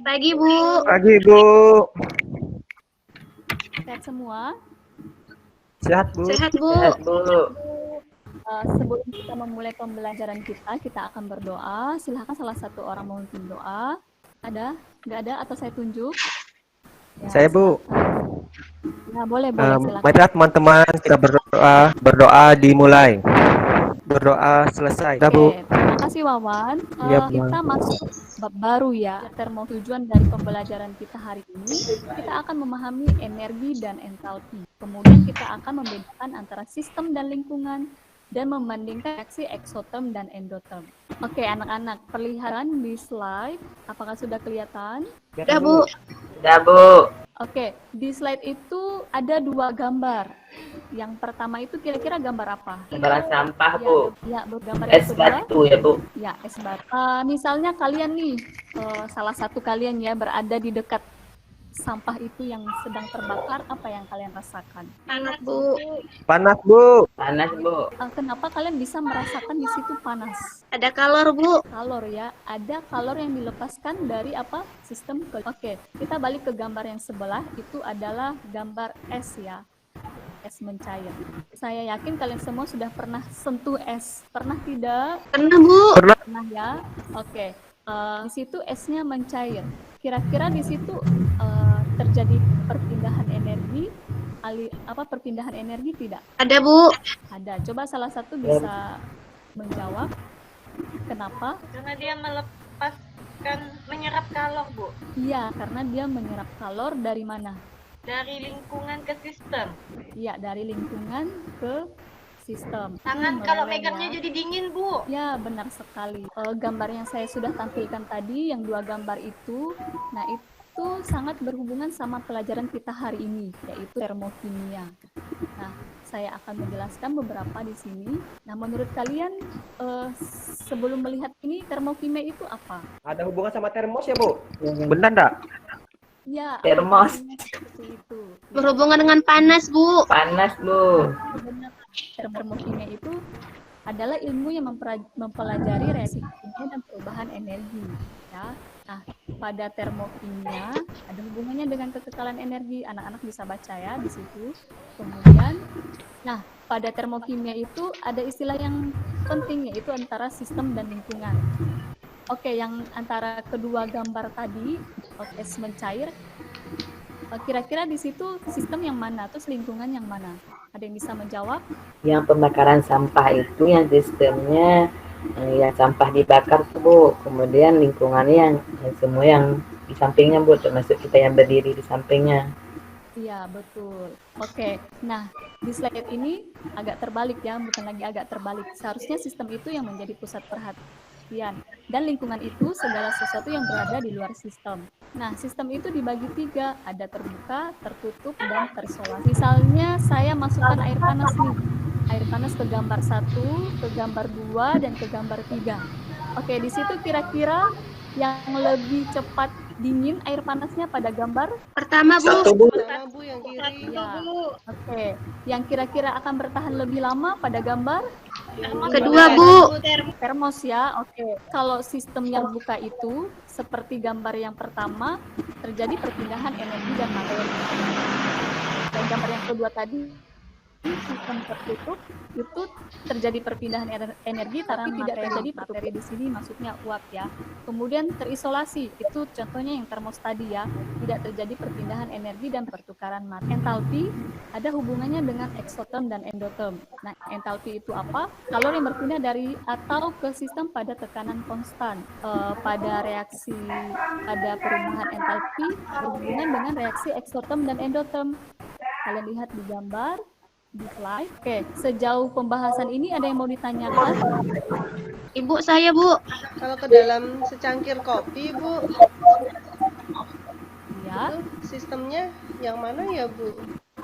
Pagi, Bu. Pagi, Bu. Sehat semua. Sehat, Bu. Sehat, Bu. Sehat, Bu. Sebelum kita memulai pembelajaran kita akan berdoa. Silahkan salah satu orang memimpin doa. Ada? Nggak ada? Atau saya tunjuk? Ya, Saya, Bu. Nah, boleh, silakan. Mari teman-teman kita berdoa dimulai. Berdoa selesai. Dah, Bu. Oke, terima kasih Wawan. Iya, Bu. Kita masuk bab baru ya. Tujuan dari pembelajaran kita hari ini, kita akan memahami energi dan entalpi. Kemudian kita akan membedakan antara sistem dan lingkungan dan membandingkan reaksi eksoterm dan endoterm. Oke, anak-anak, perlihatkan di slide. Apakah sudah kelihatan? Udah, Bu. Udah, Bu. Oke, di slide itu ada dua gambar. Yang pertama itu kira-kira gambar apa? Gambaran sampah, Bu. Ya, gambar yang Es kedua. batu ya, Bu. Ya, es batu. Misalnya kalian nih, salah satu kalian ya berada di dekat sampah itu yang sedang terbakar, apa yang kalian rasakan? Panas, Bu. Panas, Bu. Panas, Bu. Kenapa kalian bisa merasakan di situ panas? Ada kalor, Bu. Kalor ya, ada kalor yang dilepaskan dari apa? Sistem. Oke, kita balik ke gambar yang sebelah, itu adalah gambar es ya. Es mencair. Saya yakin kalian semua sudah pernah sentuh es. Pernah tidak? Pernah, Bu. Pernah ya. Oke. Di situ esnya mencair. Kira-kira di situ terjadi perpindahan energi, perpindahan energi tidak? Ada, Bu. Ada. Coba salah satu bisa menjawab. Kenapa? Karena dia menyerap kalor, Bu. Iya, karena dia menyerap kalor dari mana? Dari lingkungan ke sistem. Iya, dari lingkungan ke sistem. Tangan kalau megangnya jadi dingin, Bu. Ya, benar sekali. Gambar yang saya sudah tampilkan tadi, yang dua gambar itu, nah itu sangat berhubungan sama pelajaran kita hari ini, yaitu termokimia. Nah, saya akan menjelaskan beberapa di sini. Nah, menurut kalian, sebelum melihat ini, termokimia itu apa? Ada hubungan sama termos ya, Bu? Benar enggak? Ya, Termos. seperti itu. Berhubungan dengan panas, Bu. Panas, Bu. Benar. Termokimia itu adalah ilmu yang mempelajari reaksi kimia dan perubahan energi. Ya. Nah, pada termokimia ada hubungannya dengan kekekalan energi. Anak-anak bisa baca ya di situ. Kemudian, nah pada termokimia itu ada istilah yang penting yaitu antara sistem dan lingkungan. Oke, yang antara kedua gambar tadi, es mencair, kira-kira di situ sistem yang mana, terus lingkungan yang mana? Ada yang bisa menjawab? Yang pembakaran sampah itu yang sistemnya yang sampah dibakar tuh, Bu. Kemudian lingkungannya yang semua yang di sampingnya, Bu, termasuk kita yang berdiri di sampingnya. Iya, betul. Oke, nah di slide ini agak terbalik ya, bukan lagi agak terbalik. Seharusnya sistem itu yang menjadi pusat perhatian. Dan lingkungan itu segala sesuatu yang berada di luar sistem. Nah, sistem itu dibagi 3, ada terbuka, tertutup, dan terisolasi. Misalnya saya masukkan air panas nih. Air panas ke gambar 1, ke gambar 2, dan ke gambar 3. Oke, di situ kira-kira yang lebih cepat dingin air panasnya pada gambar Pertama, Bu. Satu, Bu. Pertama, Bu, yang kiri. ya. Oke, yang kira-kira akan bertahan lebih lama pada gambar Kedua, Bu. termos ya. Oke, kalau sistem yang buka itu seperti gambar yang pertama terjadi perpindahan energi dan materi. Dan gambar yang kedua tadi sistem tertutup itu terjadi perpindahan energi tapi tidak terjadi materi di sini maksudnya uap ya. Kemudian terisolasi itu contohnya yang termos tadi ya, tidak terjadi perpindahan energi dan pertukaran materi. Entalpi ada hubungannya dengan eksoterm dan endoterm. Nah, entalpi itu apa? Kalor yang berpindah dari atau ke sistem pada tekanan konstan. Pada reaksi pada perubahan entalpi berhubungan dengan reaksi eksoterm dan endoterm. Kalian lihat di gambar di slide. Oke, sejauh pembahasan ini ada yang mau ditanyakan? Ibu saya, Bu. Kalau ke dalam secangkir kopi, Bu, Ya. itu sistemnya yang mana ya, Bu?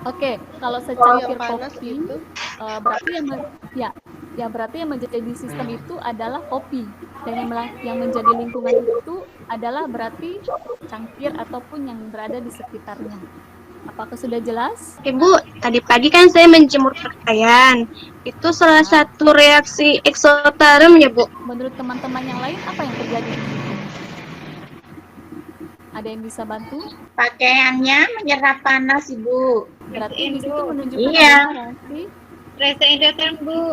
Oke, kalau secangkir Yang panas kopi, gitu. berarti berarti yang menjadi sistem itu adalah kopi. Dan yang menjadi lingkungan itu adalah berarti cangkir ataupun yang berada di sekitarnya. Apakah sudah jelas? Ibu, tadi pagi kan saya menjemur pakaian. Itu salah satu reaksi eksoterm ya, Bu. Menurut teman-teman yang lain, apa yang terjadi? Ada yang bisa bantu? Pakaiannya menyerap panas, Ibu. Berarti di situ menunjukkan Iya. reaksi. Reaksi endoterm, Bu.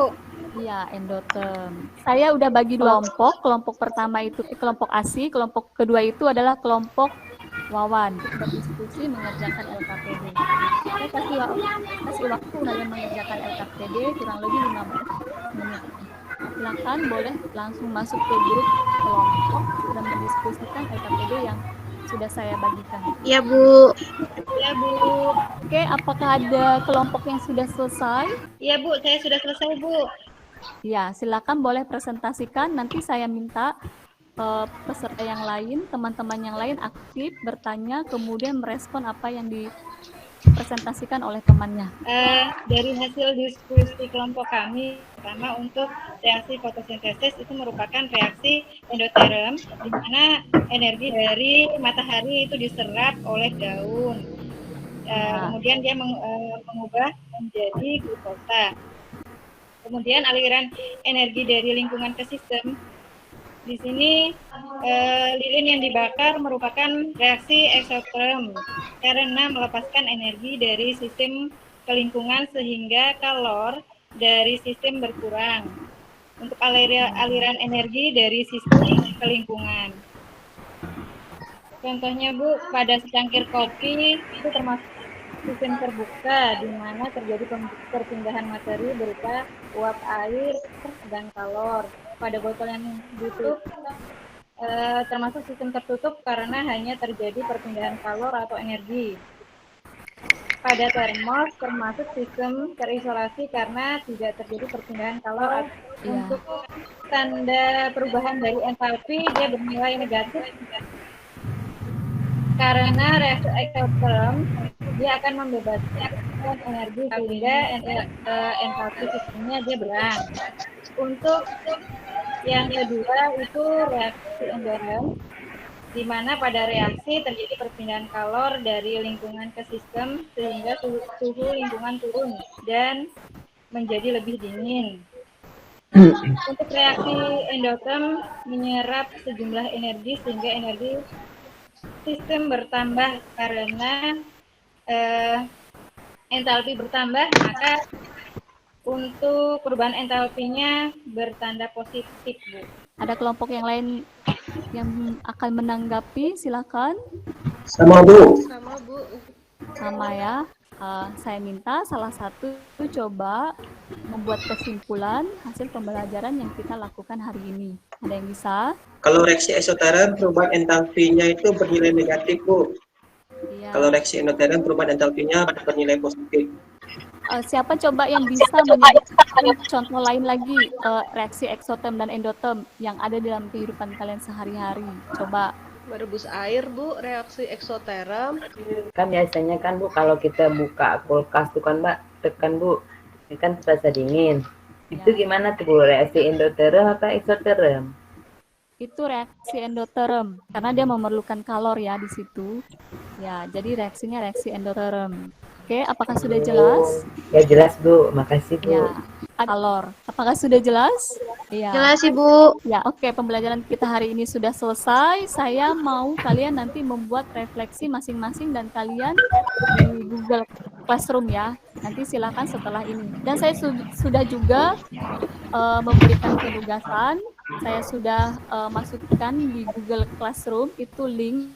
Iya, endoterm. Saya udah bagi dua kelompok. Kelompok pertama itu kelompok ASI, kelompok kedua itu adalah kelompok Wawan. Berdiskusi mengerjakan LKPD. Saya kasih waktu kalian mengerjakan LKPD kurang lebih 15 menit. Silakan boleh langsung masuk ke grup kelompok dan mendiskusikan LKPD yang sudah saya bagikan. Ya, Bu. Ya, Bu. Oke, apakah ada kelompok yang sudah selesai? Ya, Bu, saya sudah selesai, Bu. Ya, silakan boleh presentasikan. Nanti saya minta peserta yang lain, teman-teman yang lain aktif bertanya, kemudian merespon apa yang dipresentasikan oleh temannya. Dari hasil diskusi kelompok kami, pertama untuk reaksi fotosintesis itu merupakan reaksi endoterm, di mana energi dari matahari itu diserap oleh daun. Kemudian dia mengubah menjadi glukosa. Kemudian aliran energi dari lingkungan ke sistem. Di sini lilin yang dibakar merupakan reaksi eksoterm karena melepaskan energi dari sistem ke lingkungan sehingga kalor dari sistem berkurang untuk aliran energi dari sistem ke lingkungan. Contohnya, Bu, pada secangkir kopi itu termasuk sistem terbuka di mana terjadi perpindahan materi berupa uap air dan kalor. Pada botol yang ditutup termasuk sistem tertutup karena hanya terjadi perpindahan kalor atau energi. Pada termos termasuk sistem terisolasi karena tidak terjadi perpindahan kalor. Untuk tanda perubahan dari entalpi dia bernilai negatif karena reaksi eksoterm dia akan membebaskan energi sehingga entalpi sistemnya dia berang. Untuk yang kedua itu reaksi endoterm, di mana pada reaksi terjadi perpindahan kalor dari lingkungan ke sistem sehingga suhu lingkungan turun dan menjadi lebih dingin. Untuk reaksi endoterm menyerap sejumlah energi sehingga energi sistem bertambah karena entalpi bertambah, maka untuk perubahan entalpinya bertanda positif, Bu. Ada kelompok yang lain yang akan menanggapi, silakan. Sama, Bu. Sama, Bu. Sama ya. Saya minta salah satu coba membuat kesimpulan hasil pembelajaran yang kita lakukan hari ini. Ada yang bisa? Kalau reaksi eksoterm perubahan entalpinya itu bernilai negatif, Bu. Iya. Kalau reaksi endoterm perubahan entalpinya bernilai positif. Siapa coba yang bisa menyebutkan contoh lain lagi reaksi eksoterm dan endoterm yang ada dalam kehidupan kalian sehari-hari? Coba. Merebus air, Bu, reaksi eksoterm. Kan biasanya kan, Bu, kalau kita buka kulkas tuh kan, Mbak, tekan, Bu, ini kan terasa dingin. Itu gimana tuh, Bu, reaksi endoterm atau eksoterm? Itu reaksi endoterm karena dia memerlukan kalor ya di situ. Ya, jadi reaksinya reaksi endoterm. Oke, apakah sudah jelas? Ya jelas, Bu. Makasih, Bu. Ya, kalor. Apakah sudah jelas? Iya. Jelas, Ibu. Ya, oke. Pembelajaran kita hari ini sudah selesai. Saya mau kalian nanti membuat refleksi masing-masing dan kalian di Google Classroom ya. Nanti silakan setelah ini. Dan saya sudah juga memberikan penugasan. Saya sudah masukkan di Google Classroom itu link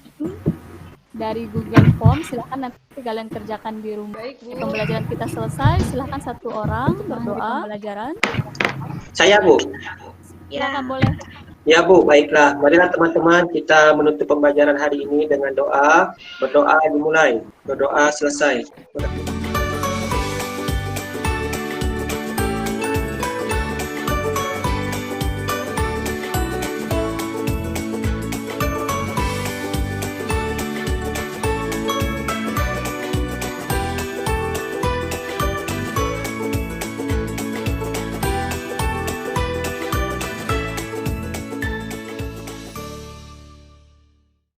dari Google Form. Silakan nanti kalian kerjakan di rumah. Baik, Bu. Pembelajaran kita selesai. Silakan satu orang berdoa pembelajaran. Saya, Bu. Silakan boleh. Ya, Bu, baiklah. Marilah teman-teman kita menutup pembelajaran hari ini dengan doa. Berdoa dimulai. Berdoa selesai.